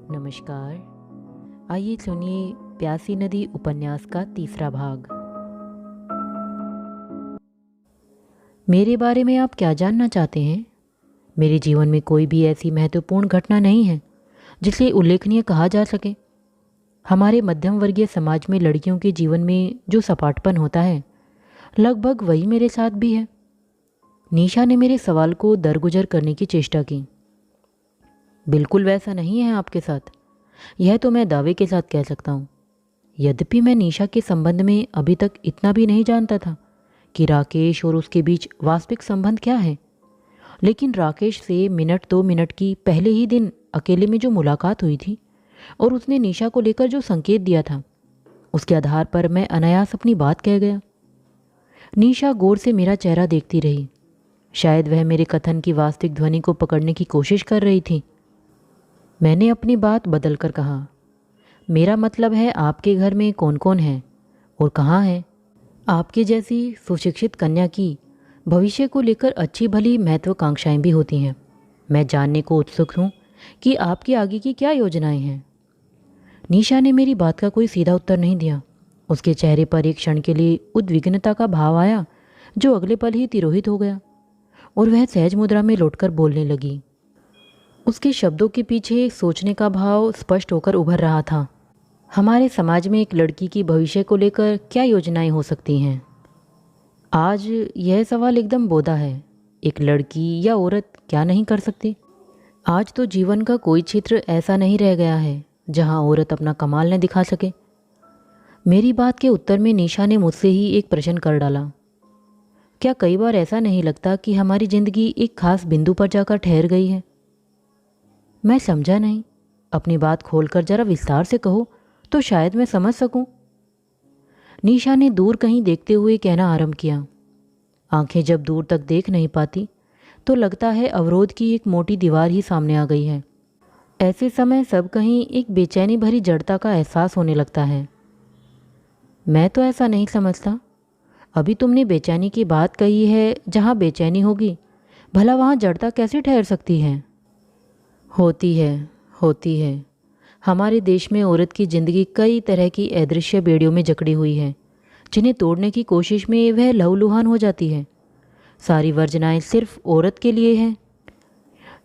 नमस्कार। आइए सुनिए प्यासी नदी उपन्यास का तीसरा भाग। मेरे बारे में आप क्या जानना चाहते हैं? मेरे जीवन में कोई भी ऐसी महत्वपूर्ण घटना नहीं है जिसे उल्लेखनीय कहा जा सके। हमारे मध्यम वर्गीय समाज में लड़कियों के जीवन में जो सपाटपन होता है, लगभग वही मेरे साथ भी है। निशा ने मेरे सवाल को दरगुजर करने की चेष्टा की। बिल्कुल वैसा नहीं है आपके साथ, यह तो मैं दावे के साथ कह सकता हूँ। यद्यपि मैं निशा के संबंध में अभी तक इतना भी नहीं जानता था कि राकेश और उसके बीच वास्तविक संबंध क्या है, लेकिन राकेश से मिनट 2 मिनट की पहले ही दिन अकेले में जो मुलाकात हुई थी और उसने निशा को लेकर जो संकेत दिया था, उसके आधार पर मैं अनायास अपनी बात कह गया। निशा गौर से मेरा चेहरा देखती रही। शायद वह मेरे कथन की वास्तविक ध्वनि को पकड़ने की कोशिश कर रही थी। मैंने अपनी बात बदल कर कहा, मेरा मतलब है आपके घर में कौन कौन है और कहाँ है? आपके जैसी सुशिक्षित कन्या की भविष्य को लेकर अच्छी भली महत्वाकांक्षाएं भी होती हैं। मैं जानने को उत्सुक हूँ कि आपकी आगे की क्या योजनाएं हैं। निशा ने मेरी बात का कोई सीधा उत्तर नहीं दिया। उसके चेहरे पर एक क्षण के लिए उद्विग्नता का भाव आया, जो अगले पल ही तिरोहित हो गया और वह सहज मुद्रा में लौटकर बोलने लगी। उसके शब्दों के पीछे सोचने का भाव स्पष्ट होकर उभर रहा था। हमारे समाज में एक लड़की की भविष्य को लेकर क्या योजनाएं हो सकती हैं? आज यह सवाल एकदम बोधा है। एक लड़की या औरत क्या नहीं कर सकती? आज तो जीवन का कोई क्षेत्र ऐसा नहीं रह गया है जहां औरत अपना कमाल न दिखा सके। मेरी बात के उत्तर में निशा ने मुझसे ही एक प्रश्न कर डाला। क्या कई बार ऐसा नहीं लगता कि हमारी जिंदगी एक खास बिंदु पर जाकर ठहर गई है? मैं समझा नहीं। अपनी बात खोलकर जरा विस्तार से कहो तो शायद मैं समझ सकूं। निशा ने दूर कहीं देखते हुए कहना आरंभ किया। आंखें जब दूर तक देख नहीं पाती तो लगता है अवरोध की एक मोटी दीवार ही सामने आ गई है। ऐसे समय सब कहीं एक बेचैनी भरी जड़ता का एहसास होने लगता है। मैं तो ऐसा नहीं समझता। अभी तुमने बेचैनी की बात कही है। जहाँ बेचैनी होगी भला वहाँ जड़ता कैसे ठहर सकती है? होती है। हमारे देश में औरत की जिंदगी कई तरह की अदृश्य बेड़ियों में जकड़ी हुई है, जिन्हें तोड़ने की कोशिश में वह लहूलुहान हो जाती है। सारी वर्जनाएं सिर्फ औरत के लिए हैं।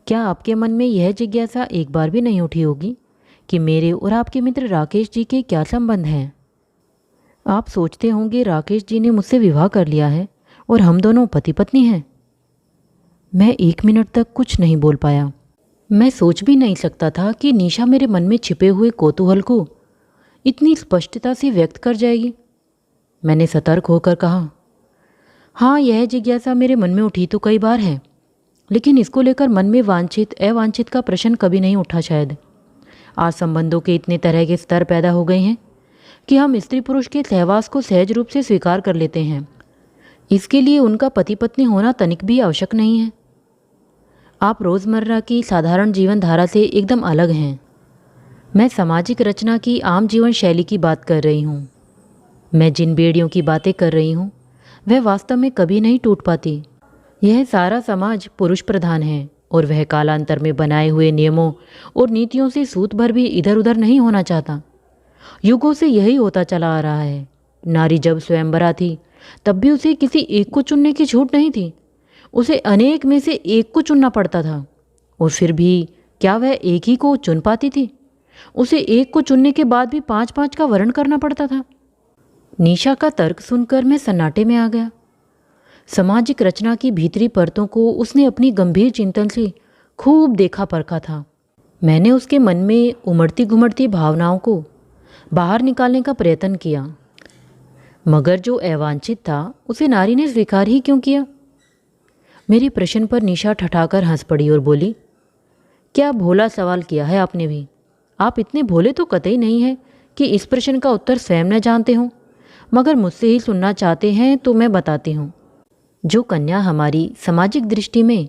क्या आपके मन में यह जिज्ञासा एक बार भी नहीं उठी होगी कि मेरे और आपके मित्र राकेश जी के क्या संबंध हैं? आप सोचते होंगे राकेश जी ने मुझसे विवाह कर लिया है और हम दोनों पति पत्नी हैं। मैं 1 मिनट तक कुछ नहीं बोल पाया। मैं सोच भी नहीं सकता था कि निशा मेरे मन में छिपे हुए कौतूहल को इतनी स्पष्टता से व्यक्त कर जाएगी। मैंने सतर्क होकर कहा, हाँ, यह जिज्ञासा मेरे मन में उठी तो कई बार है, लेकिन इसको लेकर मन में वांछित अवांछित का प्रश्न कभी नहीं उठा। शायद आज संबंधों के इतने तरह के स्तर पैदा हो गए हैं कि हम स्त्री पुरुष के सहवास को सहज रूप से स्वीकार कर लेते हैं। इसके लिए उनका पति पत्नी होना तनिक भी आवश्यक नहीं है। आप रोज़मर्रा की साधारण जीवन धारा से एकदम अलग हैं। मैं सामाजिक रचना की आम जीवन शैली की बात कर रही हूँ। मैं जिन बेड़ियों की बातें कर रही हूँ वह वास्तव में कभी नहीं टूट पाती। यह सारा समाज पुरुष प्रधान है और वह कालांतर में बनाए हुए नियमों और नीतियों से सूत भर भी इधर उधर नहीं होना चाहता। युगों से यही होता चला आ रहा है। नारी जब स्वयंवरा थी तब भी उसे किसी एक को चुनने की छूट नहीं थी। उसे अनेक में से एक को चुनना पड़ता था, और फिर भी क्या वह एक ही को चुन पाती थी? उसे एक को चुनने के बाद भी 5-5 का वर्ण करना पड़ता था। निशा का तर्क सुनकर मैं सन्नाटे में आ गया। सामाजिक रचना की भीतरी परतों को उसने अपनी गंभीर चिंतन से खूब देखा परखा था। मैंने उसके मन में उमड़ती घुमड़ती भावनाओं को बाहर निकालने का प्रयत्न किया, मगर जो अवांछित था उसे नारी ने स्वीकार ही क्यों किया? मेरे प्रश्न पर निशा ठठाकर हंस पड़ी और बोली, क्या भोला सवाल किया है आपने भी। आप इतने भोले तो कतई नहीं हैं कि इस प्रश्न का उत्तर स्वयं न जानते हों, मगर मुझसे ही सुनना चाहते हैं तो मैं बताती हूँ। जो कन्या हमारी सामाजिक दृष्टि में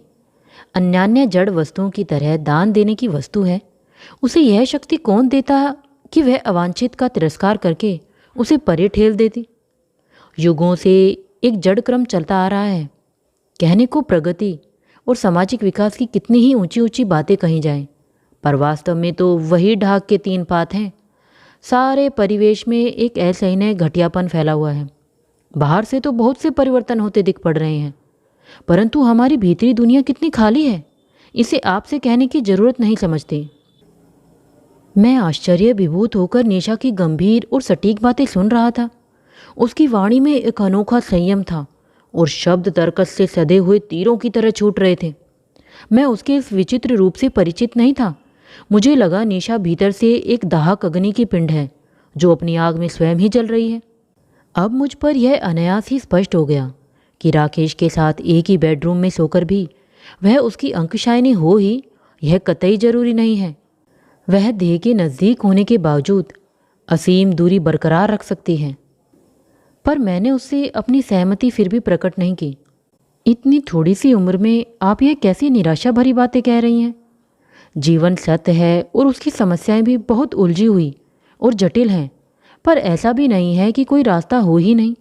अन्यान्य जड़ वस्तुओं की तरह दान देने की वस्तु है, उसे यह शक्ति कौन देता कि वह अवांछित का तिरस्कार करके उसे परे ठेल देती? युगों से एक जड़ क्रम चलता आ रहा है। कहने को प्रगति और सामाजिक विकास की कितनी ही ऊंची ऊंची बातें कही जाएं, पर वास्तव में तो वही ढाक के तीन पात हैं। सारे परिवेश में एक ऐसा ही नए घटियापन फैला हुआ है। बाहर से तो बहुत से परिवर्तन होते दिख पड़ रहे हैं, परंतु हमारी भीतरी दुनिया कितनी खाली है, इसे आपसे कहने की जरूरत नहीं समझती। मैं आश्चर्य विभूत होकर निशा की गंभीर और सटीक बातें सुन रहा था। उसकी वाणी में एक अनोखा संयम था और शब्द तर्कस से सधे हुए तीरों की तरह छूट रहे थे। मैं उसके इस विचित्र रूप से परिचित नहीं था। मुझे लगा निशा भीतर से एक दाहक अग्नि की पिंड है जो अपनी आग में स्वयं ही जल रही है। अब मुझ पर यह अनायास ही स्पष्ट हो गया कि राकेश के साथ एक ही बेडरूम में सोकर भी वह उसकी अंकशायनी हो ही, यह कतई जरूरी नहीं है। वह देह के नज़दीक होने के बावजूद असीम दूरी बरकरार रख सकती है। पर मैंने उससे अपनी सहमति फिर भी प्रकट नहीं की। इतनी थोड़ी सी उम्र में आप यह कैसी निराशा भरी बातें कह रही हैं? जीवन सत्य है और उसकी समस्याएं भी बहुत उलझी हुई और जटिल हैं, पर ऐसा भी नहीं है कि कोई रास्ता हो ही नहीं।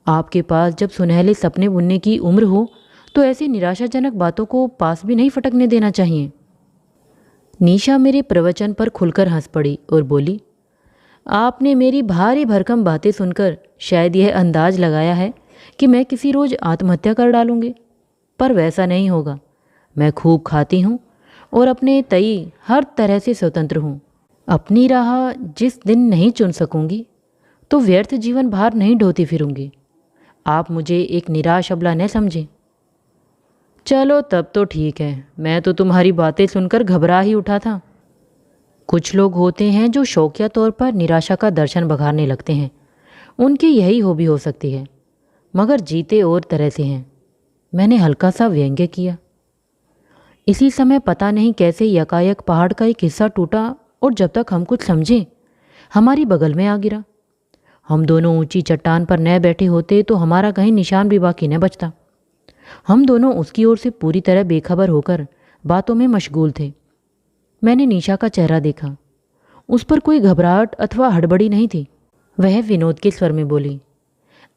आपके पास जब सुनहले सपने बुनने की उम्र हो तो ऐसी निराशाजनक बातों को पास भी नहीं फटकने देना चाहिए। निशा मेरे प्रवचन पर खुलकर हंस पड़ी और बोली, आपने मेरी भारी भरकम बातें सुनकर शायद यह अंदाज लगाया है कि मैं किसी रोज आत्महत्या कर डालूंगी, पर वैसा नहीं होगा। मैं खूब खाती हूँ और अपने तई हर तरह से स्वतंत्र हूँ। अपनी राह जिस दिन नहीं चुन सकूंगी तो व्यर्थ जीवन भार नहीं ढोती फिरूंगी। आप मुझे एक निराश अबला न समझें। चलो तब तो ठीक है, मैं तो तुम्हारी बातें सुनकर घबरा ही उठा था। कुछ लोग होते हैं जो शौकिया तौर पर निराशा का दर्शन बघारने लगते हैं। उनकी यही हॉबी हो सकती है, मगर जीते और तरह से हैं। मैंने हल्का सा व्यंग्य किया। इसी समय पता नहीं कैसे यकायक पहाड़ का एक हिस्सा टूटा और जब तक हम कुछ समझे हमारी बगल में आ गिरा। हम दोनों ऊंची चट्टान पर न बैठे होते तो हमारा कहीं निशान भी बाकी न बचता। हम दोनों उसकी ओर से पूरी तरह बेखबर होकर बातों में मशगूल थे। मैंने निशा का चेहरा देखा। उस पर कोई घबराहट अथवा हड़बड़ी नहीं थी। वह विनोद के स्वर में बोली,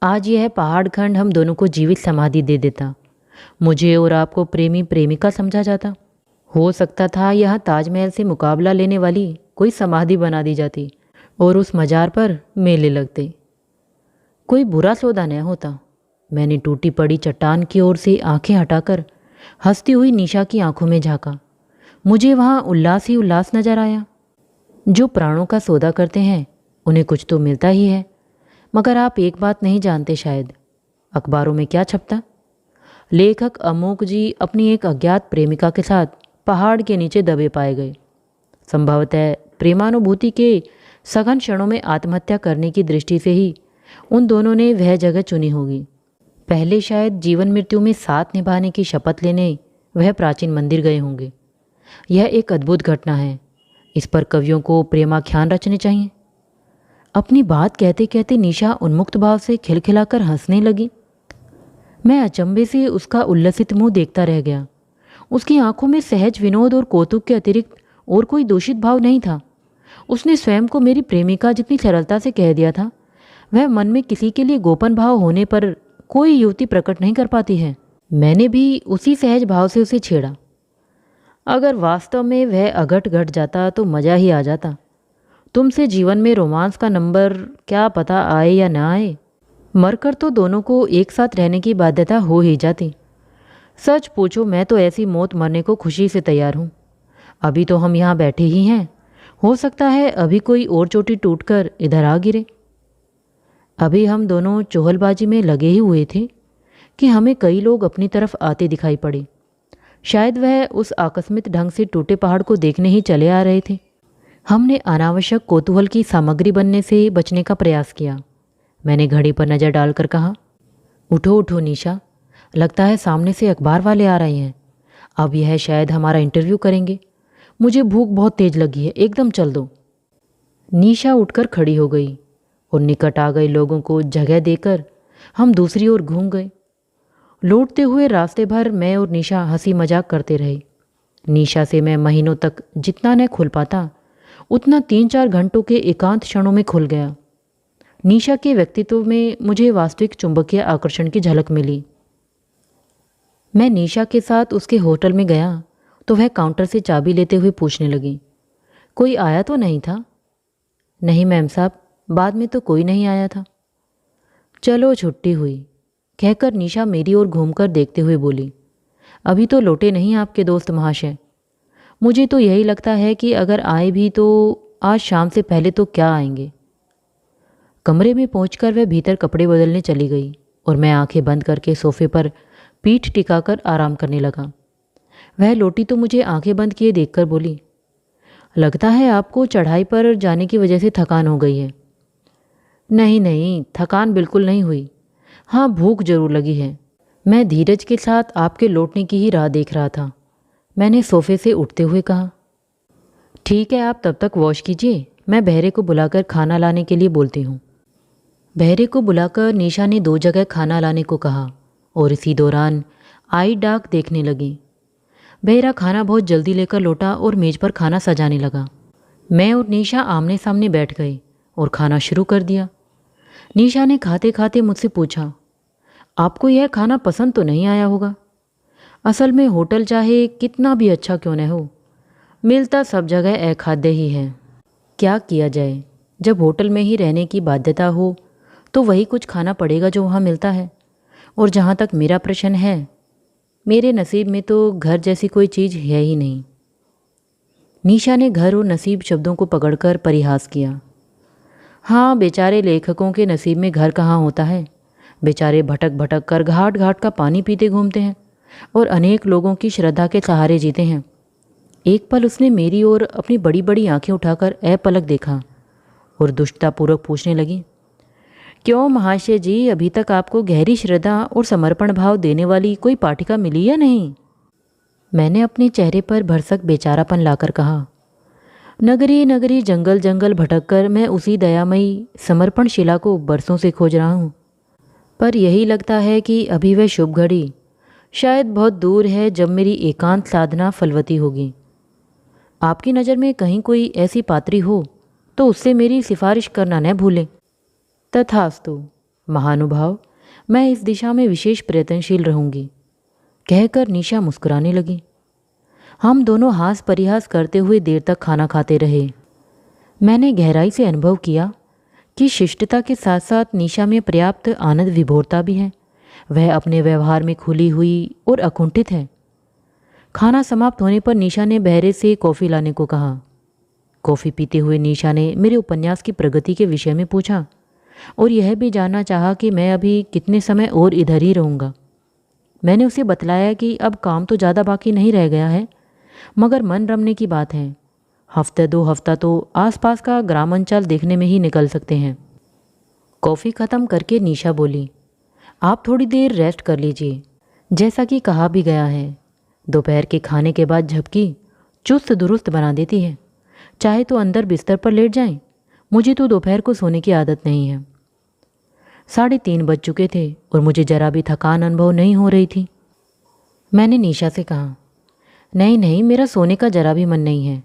आज यह पहाड़ खंड हम दोनों को जीवित समाधि दे देता। मुझे और आपको प्रेमी प्रेमिका समझा जाता। हो सकता था यहाँ ताजमहल से मुकाबला लेने वाली कोई समाधि बना दी जाती और उस मजार पर मेले लगते। कोई बुरा सौदा न होता। मैंने टूटी पड़ी चट्टान की ओर से आंखें हटाकर हंसती हुई निशा की आंखों में झांका। मुझे वहाँ उल्लास ही उल्लास नजर आया। जो प्राणों का सौदा करते हैं उन्हें कुछ तो मिलता ही है। मगर आप एक बात नहीं जानते शायद। अखबारों में क्या छपता? लेखक अमोक जी अपनी एक अज्ञात प्रेमिका के साथ पहाड़ के नीचे दबे पाए गए। संभवतः प्रेमानुभूति के सघन क्षणों में आत्महत्या करने की दृष्टि से ही उन दोनों ने वह जगह चुनी होगी। पहले शायद जीवन मृत्यु में साथ निभाने की शपथ लेने वह प्राचीन मंदिर गए होंगे। यह एक अद्भुत घटना है। इस पर कवियों को प्रेमाख्यान रचने चाहिए। अपनी बात कहते कहते निशा उन्मुक्त भाव से खिलखिलाकर हंसने लगी। मैं अचंभे से उसका उल्लसित मुंह देखता रह गया। उसकी आंखों में सहज विनोद और कौतुक के अतिरिक्त और कोई दूषित भाव नहीं था। उसने स्वयं को मेरी प्रेमिका जितनी सरलता से कह दिया था, वह मन में किसी के लिए गोपन भाव होने पर कोई युवती प्रकट नहीं कर पाती है। मैंने भी उसी सहज भाव से उसे छेड़ा। अगर वास्तव में वह अघट घट जाता तो मज़ा ही आ जाता। तुमसे जीवन में रोमांस का नंबर क्या पता आए या ना आए, मरकर तो दोनों को एक साथ रहने की बाध्यता हो ही जाती। सच पूछो मैं तो ऐसी मौत मरने को खुशी से तैयार हूँ। अभी तो हम यहाँ बैठे ही हैं, हो सकता है अभी कोई और चोटी टूटकर इधर आ गिरे। अभी हम दोनों चोहलबाजी में लगे ही हुए थे कि हमें कई लोग अपनी तरफ आते दिखाई पड़े। शायद वह उस आकस्मिक ढंग से टूटे पहाड़ को देखने ही चले आ रहे थे। हमने अनावश्यक कौतूहल की सामग्री बनने से बचने का प्रयास किया। मैंने घड़ी पर नज़र डालकर कहा, उठो उठो निशा, लगता है सामने से अखबार वाले आ रहे हैं। अब यह शायद हमारा इंटरव्यू करेंगे। मुझे भूख बहुत तेज लगी है, एकदम चल दो। निशा उठकर खड़ी हो गई और निकट आ गए लोगों को जगह देकर हम दूसरी ओर घूम गए। लौटते हुए रास्ते भर मैं और निशा हंसी मजाक करते रहे। निशा से मैं महीनों तक जितना न खुल पाता उतना 3-4 घंटों के एकांत क्षणों में खुल गया। निशा के व्यक्तित्व में मुझे वास्तविक चुंबकीय आकर्षण की झलक मिली। मैं निशा के साथ उसके होटल में गया तो वह काउंटर से चाबी लेते हुए पूछने लगी, कोई आया तो नहीं था? नहीं मैम साहब, बाद में तो कोई नहीं आया था। चलो छुट्टी हुई, कहकर निशा मेरी ओर घूमकर देखते हुए बोली, अभी तो लौटे नहीं आपके दोस्त महाशय। मुझे तो यही लगता है कि अगर आए भी तो आज शाम से पहले तो क्या आएंगे। कमरे में पहुंचकर वह भीतर कपड़े बदलने चली गई और मैं आंखें बंद करके सोफे पर पीठ टिकाकर आराम करने लगा। वह लौटी तो मुझे आंखें बंद किए देखकर बोली, लगता है आपको चढ़ाई पर जाने की वजह से थकान हो गई है। नहीं नहीं, थकान बिल्कुल नहीं हुई। हाँ, भूख जरूर लगी है। मैं धीरज के साथ आपके लौटने की ही राह देख रहा था, मैंने सोफे से उठते हुए कहा। ठीक है, आप तब तक वॉश कीजिए, मैं बहरे को बुलाकर खाना लाने के लिए बोलती हूँ। बहरे को बुलाकर निशा ने 2 जगह खाना लाने को कहा और इसी दौरान आई डाक देखने लगी। बहरा खाना बहुत जल्दी लेकर लौटा और मेज पर खाना सजाने लगा। मैं और निशा आमने सामने बैठ गए और खाना शुरू कर दिया। निशा ने खाते खाते मुझसे पूछा, आपको यह खाना पसंद तो नहीं आया होगा? असल में होटल चाहे कितना भी अच्छा क्यों न हो, मिलता सब जगह अखाद्य ही है। क्या किया जाए, जब होटल में ही रहने की बाध्यता हो तो वही कुछ खाना पड़ेगा जो वहाँ मिलता है। और जहाँ तक मेरा प्रश्न है, मेरे नसीब में तो घर जैसी कोई चीज़ है ही नहीं। निशा ने घर और नसीब शब्दों को पकड़कर परिहास किया। हाँ, बेचारे लेखकों के नसीब में घर कहाँ होता है। बेचारे भटक भटक कर घाट घाट का पानी पीते घूमते हैं और अनेक लोगों की श्रद्धा के सहारे जीते हैं। एक पल उसने मेरी ओर अपनी बड़ी बड़ी आंखें उठाकर अपलक देखा और दुष्टतापूर्वक पूछने लगी, क्यों महाशय जी, अभी तक आपको गहरी श्रद्धा और समर्पण भाव देने वाली कोई पाठिका मिली या नहीं? मैंने अपने चेहरे पर भरसक बेचारापन लाकर कहा, नगरी नगरी जंगल जंगल भटक कर मैं उसी दयामयी समर्पण शिला को बरसों से खोज रहा हूँ, पर यही लगता है कि अभी वह शुभ घड़ी शायद बहुत दूर है जब मेरी एकांत साधना फलवती होगी। आपकी नज़र में कहीं कोई ऐसी पात्री हो तो उससे मेरी सिफारिश करना न भूलें। तथास्तु महानुभाव, मैं इस दिशा में विशेष प्रयत्नशील रहूंगी, कहकर निशा मुस्कुराने लगी। हम दोनों हास परिहास करते हुए देर तक खाना खाते रहे। मैंने गहराई से अनुभव किया कि शिष्टता के साथ साथ निशा में पर्याप्त आनंद विभोरता भी है। वह अपने व्यवहार में खुली हुई और अकुंठित है। खाना समाप्त होने पर निशा ने बहरे से कॉफ़ी लाने को कहा। कॉफ़ी पीते हुए निशा ने मेरे उपन्यास की प्रगति के विषय में पूछा और यह भी जानना चाहा कि मैं अभी कितने समय और इधर ही रहूँगा। मैंने उसे बतलाया कि अब काम तो ज़्यादा बाकी नहीं रह गया है, मगर मन रमने की बात है। हफ्ते 2 हफ्ता तो आसपास का ग्रामांचल देखने में ही निकल सकते हैं। कॉफ़ी ख़त्म करके निशा बोली, आप थोड़ी देर रेस्ट कर लीजिए। जैसा कि कहा भी गया है, दोपहर के खाने के बाद झपकी चुस्त दुरुस्त बना देती है। चाहे तो अंदर बिस्तर पर लेट जाएं, मुझे तो दोपहर को सोने की आदत नहीं है। 3:30 बज चुके थे और मुझे जरा भी थकान अनुभव नहीं हो रही थी। मैंने निशा से कहा, नहीं नहीं, मेरा सोने का जरा भी मन नहीं है।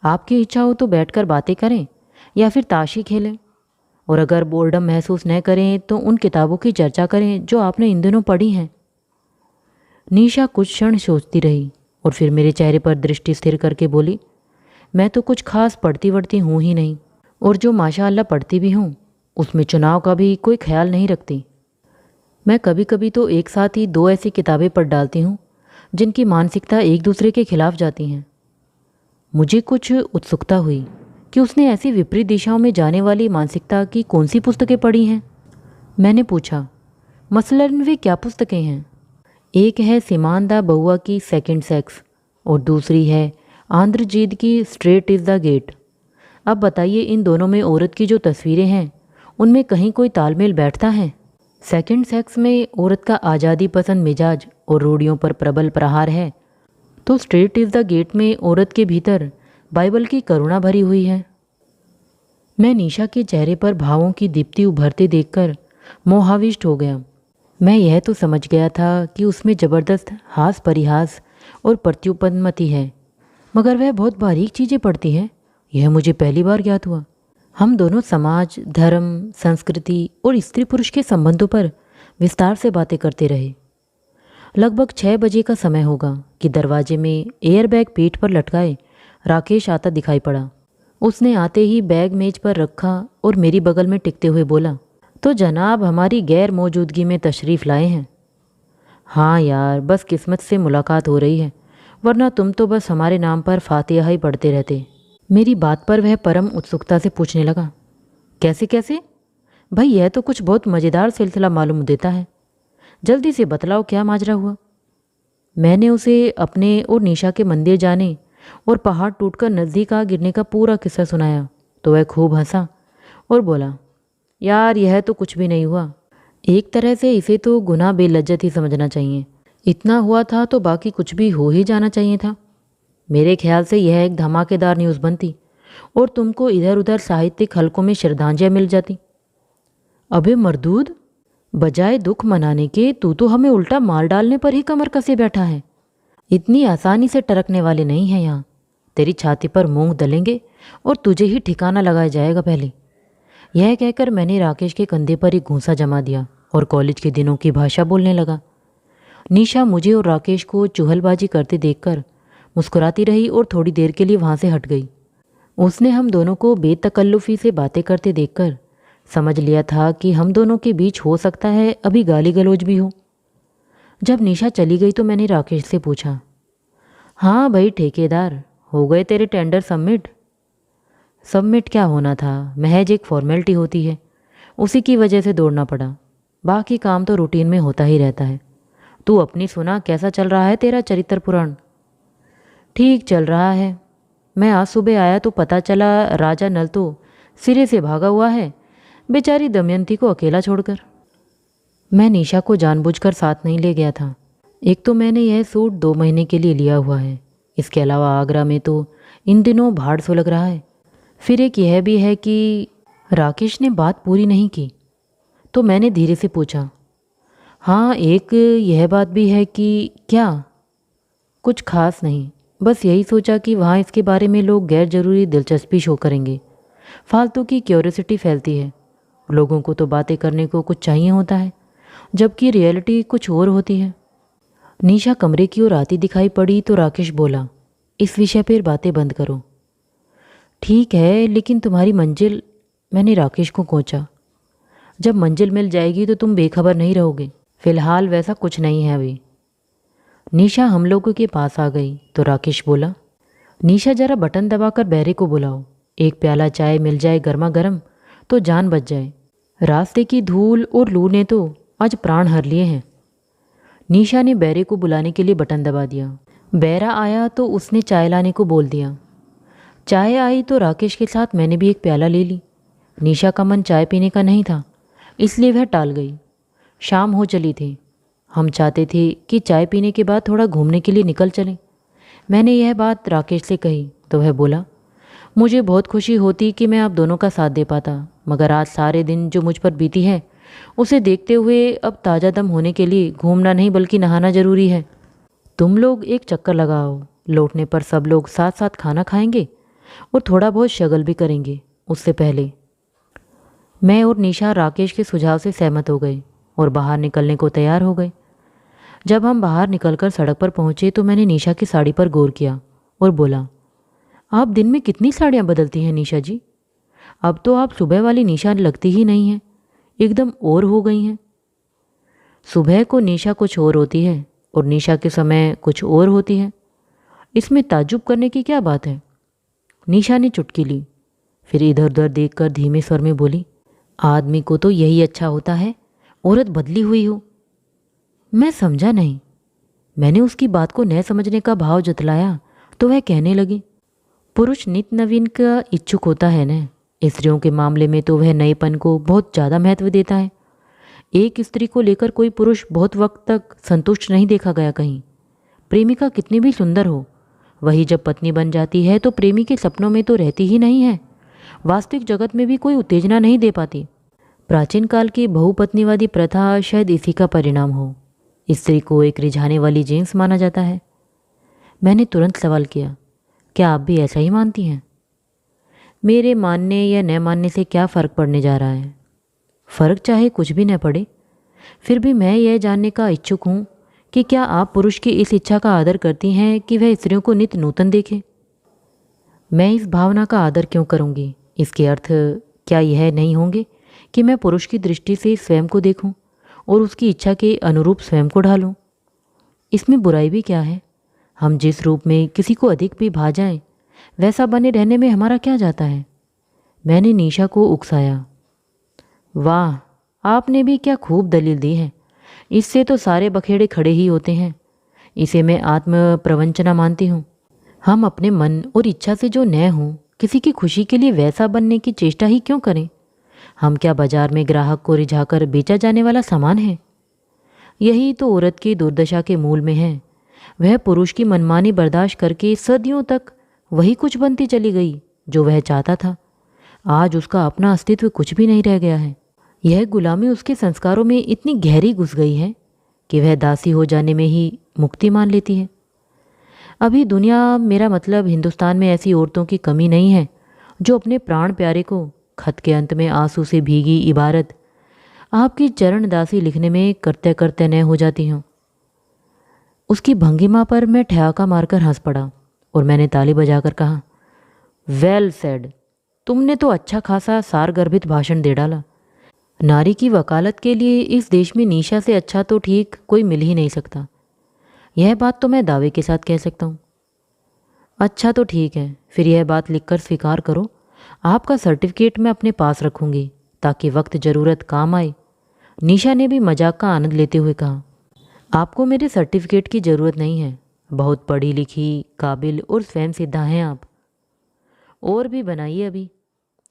आपकी इच्छा हो तो बैठकर बातें करें या फिर ताश ही खेलें, और अगर बोर्डम महसूस न करें तो उन किताबों की चर्चा करें जो आपने इन दिनों पढ़ी हैं। निशा कुछ क्षण सोचती रही और फिर मेरे चेहरे पर दृष्टि स्थिर करके बोली, मैं तो कुछ खास पढ़ती वढ़ती हूँ ही नहीं, और जो माशाअल्लाह पढ़ती भी हूँ उसमें चुनाव का भी कोई ख्याल नहीं रखती। मैं कभी कभी तो एक साथ ही 2 ऐसी किताबें पढ़ डालती हूँ जिनकी मानसिकता एक दूसरे के खिलाफ जाती हैं। मुझे कुछ उत्सुकता हुई कि उसने ऐसी विपरीत दिशाओं में जाने वाली मानसिकता की कौन सी पुस्तकें पढ़ी हैं। मैंने पूछा, मसलन वे क्या पुस्तकें हैं? एक है सिमान दा बहुआ की सेकंड सेक्स और दूसरी है आंद्रजीत की स्ट्रेट इज़ द गेट। अब बताइए, इन दोनों में औरत की जो तस्वीरें हैं उनमें कहीं कोई तालमेल बैठता है? सेकंड सेक्स में औरत का आज़ादी पसंद मिजाज और रूढ़ियों पर प्रबल प्रहार है, तो स्ट्रेट इज़ द गेट में औरत के भीतर बाइबल की करुणा भरी हुई है। मैं निशा के चेहरे पर भावों की दीप्ति उभरते देखकर मोहाविष्ट हो गया। मैं यह तो समझ गया था कि उसमें ज़बरदस्त हास परिहास और प्रत्युपन्नति है, मगर वह बहुत बारीक चीज़ें पढ़ती है, यह मुझे पहली बार ज्ञात हुआ। हम दोनों समाज, धर्म, संस्कृति और स्त्री पुरुष के संबंधों पर विस्तार से बातें करते रहे। लगभग 6 बजे का समय होगा कि दरवाजे में एयरबैग पीठ पर लटकाए राकेश आता दिखाई पड़ा। उसने आते ही बैग मेज पर रखा और मेरी बगल में टिकते हुए बोला, तो जनाब हमारी गैर मौजूदगी में तशरीफ़ लाए हैं। हाँ यार, बस किस्मत से मुलाकात हो रही है, वरना तुम तो बस हमारे नाम पर फातिहा ही पढ़ते रहते। मेरी बात पर वह परम उत्सुकता से पूछने लगा, कैसे कैसे? भाई यह तो कुछ बहुत मज़ेदार सिलसिला मालूम देता है, जल्दी से बतलाओ क्या माजरा हुआ। मैंने उसे अपने और निशा के मंदिर जाने और पहाड़ टूटकर नज़दीक आ गिरने का पूरा किस्सा सुनाया तो वह खूब हंसा और बोला, यार यह तो कुछ भी नहीं हुआ। एक तरह से इसे तो गुनाह बेलज्जत ही समझना चाहिए। इतना हुआ था तो बाकी कुछ भी हो ही जाना चाहिए था। मेरे ख्याल से यह एक धमाकेदार न्यूज़ बनती और तुमको इधर उधर साहित्यिक हलकों में श्रद्धांजलियाँ मिल जाती। अबे मरदूद, बजाय दुख मनाने के तू तो हमें उल्टा मार डालने पर ही कमर कसे बैठा है। इतनी आसानी से टरकने वाले नहीं हैं यहाँ। तेरी छाती पर मूंग दलेंगे और तुझे ही ठिकाना लगाया जाएगा पहले। यह कहकर मैंने राकेश के कंधे पर एक घूंसा जमा दिया और कॉलेज के दिनों की भाषा बोलने लगा। निशा मुझे और राकेश को चुहलबाजी करते देखकर मुस्कुराती रही और थोड़ी देर के लिए वहाँ से हट गई। उसने हम दोनों को बेतकल्लुफ़ी से बातें करते देखकर समझ लिया था कि हम दोनों के बीच हो सकता है अभी गाली गलौज भी हो। जब निशा चली गई तो मैंने राकेश से पूछा, हाँ भाई ठेकेदार, हो गए तेरे टेंडर सबमिट? सबमिट क्या होना था, महज एक फॉर्मेलिटी होती है, उसी की वजह से दौड़ना पड़ा। बाकी काम तो रूटीन में होता ही रहता है। तू अपनी सुना, कैसा चल रहा है तेरा चरित्र पुराण? ठीक चल रहा है। मैं आज सुबह आया तो पता चला राजा नल तो सिरे से भागा हुआ है, बेचारी दमयंती को अकेला छोड़कर। मैं निशा को जानबूझकर साथ नहीं ले गया था। एक तो मैंने यह सूट 2 महीने के लिए लिया हुआ है, इसके अलावा आगरा में तो इन दिनों भाड़ सुलग रहा है। फिर एक यह भी है कि राकेश ने बात पूरी नहीं की तो मैंने धीरे से पूछा, हाँ एक यह बात भी है कि क्या? कुछ खास नहीं, बस यही सोचा कि वहाँ इसके बारे में लोग गैर ज़रूरी दिलचस्पी शो करेंगे। फालतू की क्यूरियोसिटी फैलती है। लोगों को तो बातें करने को कुछ चाहिए होता है, जबकि रियलिटी कुछ और होती है। निशा कमरे की ओर आती दिखाई पड़ी तो राकेश बोला, इस विषय पर बातें बंद करो। ठीक है, लेकिन तुम्हारी मंजिल? मैंने राकेश को कोंचा। जब मंजिल मिल जाएगी तो तुम बेखबर नहीं रहोगे। फिलहाल वैसा कुछ नहीं है अभी। निशा हम लोगों के पास आ गई तो राकेश बोला, निशा जरा बटन दबाकर बैरे को बुलाओ, एक प्याला चाय मिल जाए गर्मा गर्म तो जान बच जाए। रास्ते की धूल और लू ने तो आज प्राण हर लिए हैं। निशा ने बैरे को बुलाने के लिए बटन दबा दिया। बैरा आया तो उसने चाय लाने को बोल दिया। चाय आई तो राकेश के साथ मैंने भी एक प्याला ले ली। निशा का मन चाय पीने का नहीं था, इसलिए वह टाल गई। शाम हो चली थी। हम चाहते थे कि चाय पीने के बाद थोड़ा घूमने के लिए निकल चलें। मैंने यह बात राकेश से कही तो वह बोला, मुझे बहुत खुशी होती कि मैं आप दोनों का साथ दे पाता, मगर आज सारे दिन जो मुझ पर बीती है उसे देखते हुए अब ताज़ा दम होने के लिए घूमना नहीं बल्कि नहाना ज़रूरी है। तुम लोग एक चक्कर लगाओ, लौटने पर सब लोग साथ साथ खाना खाएंगे और थोड़ा बहुत शगल भी करेंगे। उससे पहले मैं और निशा राकेश के सुझाव से सहमत हो गए और बाहर निकलने को तैयार हो गए। जब हम बाहर निकलकर सड़क पर पहुंचे तो मैंने निशा की साड़ी पर गौर किया और बोला, आप दिन में कितनी साड़ियाँ बदलती हैं निशा जी? अब तो आप सुबह वाली निशा लगती ही नहीं हैं, एकदम और हो गई हैं। सुबह को निशा कुछ और होती है और निशा के समय कुछ और होती है, इसमें ताज्जुब करने की क्या बात है? निशा ने चुटकी ली, फिर इधर उधर देखकर धीमे स्वर में बोली, आदमी को तो यही अच्छा होता है, औरत बदली हुई हो। मैं समझा नहीं। मैंने उसकी बात को न समझने का भाव जतलाया तो वह कहने लगी, पुरुष नित नवीन का इच्छुक होता है न, स्त्रियों के मामले में तो वह नएपन को बहुत ज़्यादा महत्व देता है। एक स्त्री को लेकर कोई पुरुष बहुत वक्त तक संतुष्ट नहीं देखा गया कहीं। प्रेमिका कितनी भी सुंदर हो, वही जब पत्नी बन जाती है तो प्रेमी के सपनों में तो रहती ही नहीं है, वास्तविक जगत में भी कोई उत्तेजना नहीं दे पाती। प्राचीन काल की बहुपत्नीवादी प्रथा शायद इसी का परिणाम हो। स्त्री को एक रिझाने वाली जिन्स माना जाता है। मैंने तुरंत सवाल किया, क्या आप भी ऐसा ही मानती हैं? मेरे मानने या न मानने से क्या फ़र्क पड़ने जा रहा है? फ़र्क चाहे कुछ भी न पड़े, फिर भी मैं यह जानने का इच्छुक हूँ कि क्या आप पुरुष की इस इच्छा का आदर करती हैं कि वह स्त्रियों को नित्य नूतन देखे? मैं इस भावना का आदर क्यों करूंगी? इसके अर्थ क्या यह नहीं होंगे कि मैं पुरुष की दृष्टि से स्वयं को देखूं और उसकी इच्छा के अनुरूप स्वयं को ढालूं? इसमें बुराई भी क्या है? हम जिस रूप में किसी को अधिक भी भा जाएं, वैसा बने रहने में हमारा क्या जाता है? मैंने निशा को उकसाया। वाह, आपने भी क्या खूब दलील दी है। इससे तो सारे बखेड़े खड़े ही होते हैं। इसे मैं आत्म प्रवंचना मानती हूँ। हम अपने मन और इच्छा से जो न हों, किसी की खुशी के लिए वैसा बनने की चेष्टा ही क्यों करें? हम क्या बाजार में ग्राहक को रिझाकर बेचा जाने वाला सामान है? यही तो औरत की दुर्दशा के मूल में है। वह पुरुष की मनमानी बर्दाश्त करके सदियों तक वही कुछ बनती चली गई जो वह चाहता था। आज उसका अपना अस्तित्व कुछ भी नहीं रह गया है। यह गुलामी उसके संस्कारों में इतनी गहरी घुस गई है कि वह दासी हो जाने में ही मुक्ति मान लेती है। अभी दुनिया, मेरा मतलब हिंदुस्तान में ऐसी औरतों की कमी नहीं है जो अपने प्राण प्यारे को खत के अंत में आंसू से भीगी इबारत आपकी चरण दासी लिखने में करते करते न हो जाती हूँ। उसकी भंगिमा पर मैं ठहाका मारकर हंस पड़ा और मैंने ताली बजाकर कहा, वेल सेड, तुमने तो अच्छा खासा सारगर्भित भाषण दे डाला। नारी की वकालत के लिए इस देश में निशा से अच्छा तो ठीक कोई मिल ही नहीं सकता। यह बात तो मैं दावे के साथ कह सकता हूँ। अच्छा तो ठीक है, फिर यह बात लिखकर स्वीकार करो। आपका सर्टिफिकेट मैं अपने पास रखूंगी ताकि वक्त ज़रूरत काम आए। निशा ने भी मजाक का आनंद लेते हुए कहा, आपको मेरे सर्टिफिकेट की ज़रूरत नहीं है। बहुत पढ़ी लिखी, काबिल और स्वयं सिद्धा हैं आप। और भी बनाइए अभी।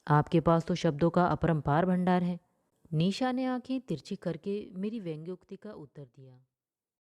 आपके पास तो शब्दों का अपरंपार भंडार है। निशा ने आंखें तिरछी करके मेरी व्यंग्योक्ति का उत्तर दिया।